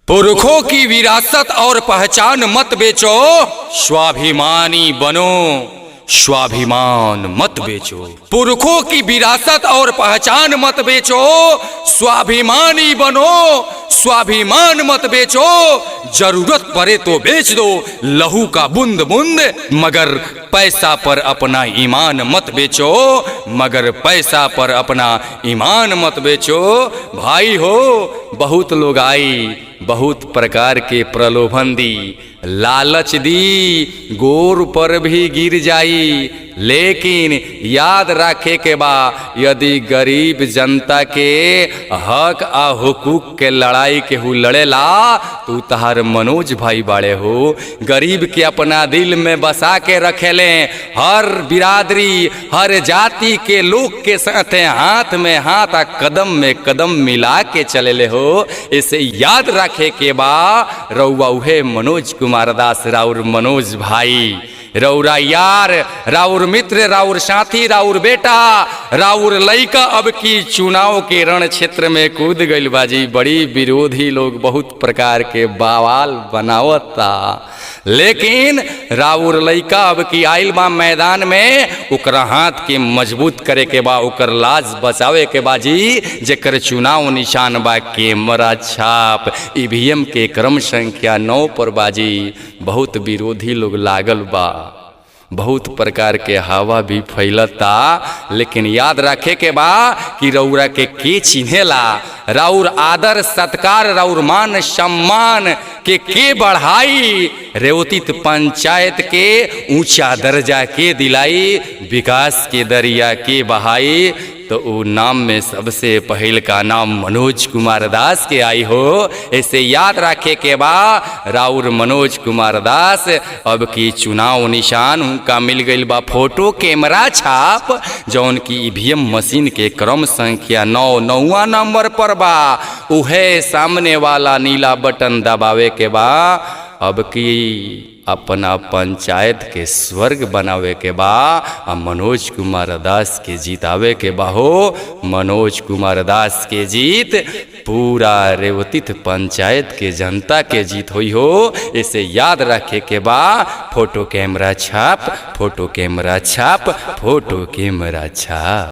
पुरखों की विरासत और पहचान मत बेचो, स्वाभिमानी बनो, स्वाभिमान मत बेचो। पुरखों की विरासत और पहचान मत बेचो, स्वाभिमानी बनो, स्वाभिमान मत बेचो। जरूरत पड़े तो बेच दो लहू का बूंद बूंद, मगर पैसा पर अपना ईमान मत बेचो, मगर पैसा पर अपना ईमान मत बेचो। भाई हो, बहुत लोग आई, बहुत प्रकार के प्रलोभन दी, लालच दी, गोर पर भी गिर जाई। लेकिन याद रखे के बा, यदि गरीब जनता के हक आ हुकूक के लड़ाई के हु लड़ेला तो तहार मनोज भाई बाड़े हो। गरीब के अपना दिल में बसा के रखेले, हर बिरादरी हर जाति के लोग के साथ हाथ में हाथ आ कदम में कदम मिला के चलेले हो। इसे याद रखे के बा, रउआ उहे मनोज कुमार दास राउर मनोज भाई, रउरा यार, राउर मित्र, राउर साथी, राउर बेटा, राउर लइका अब की चुनाव के रण क्षेत्र में कूद गइल बाजी। बड़ी विरोधी लोग बहुत प्रकार के बवाल बनावता, लेकिन राउर लइका अब की आइल बा मैदान में, ओकरा हाथ के मजबूत करे के बा, ओकर लाज बचावे के बाजी। जेकर चुनाव निशान बा कैमरा छाप, ईवीएम के क्रम संख्या 9 पर बाजी। बहुत विरोधी लोग लागल बा, बहुत प्रकार के हवा भी फैलता, लेकिन याद रखे के बा कि रउरा के चिन्हेला, राउर आदर सत्कार, राउर मान सम्मान के बढ़ाई, रेवतीत पंचायत के ऊंचा दर्जा के दिलाई, विकास के दरिया के बहाई। तो वो नाम में सबसे पहल का नाम मनोज कुमार दास के आई हो। ऐसे याद रखे के बा, राउर मनोज कुमार दास अब की चुनाव निशान उनका मिल गई बा फोटो कैमरा छाप, जौन की ईवीएम मशीन के क्रम संख्या 9 नंबर पर बा। उहे सामने वाला नीला बटन दबावे के बा, अब की अपना पंचायत के स्वर्ग बनावे के बा, आ मनोज कुमार दास के जीतावे के बा हो। मनोज कुमार दास के जीत पूरा रेवतीत पंचायत के जनता के जीत हुई हो। इसे याद रखे के बा, फोटो कैमरा छाप, फोटो कैमरा छाप, फोटो कैमरा छाप।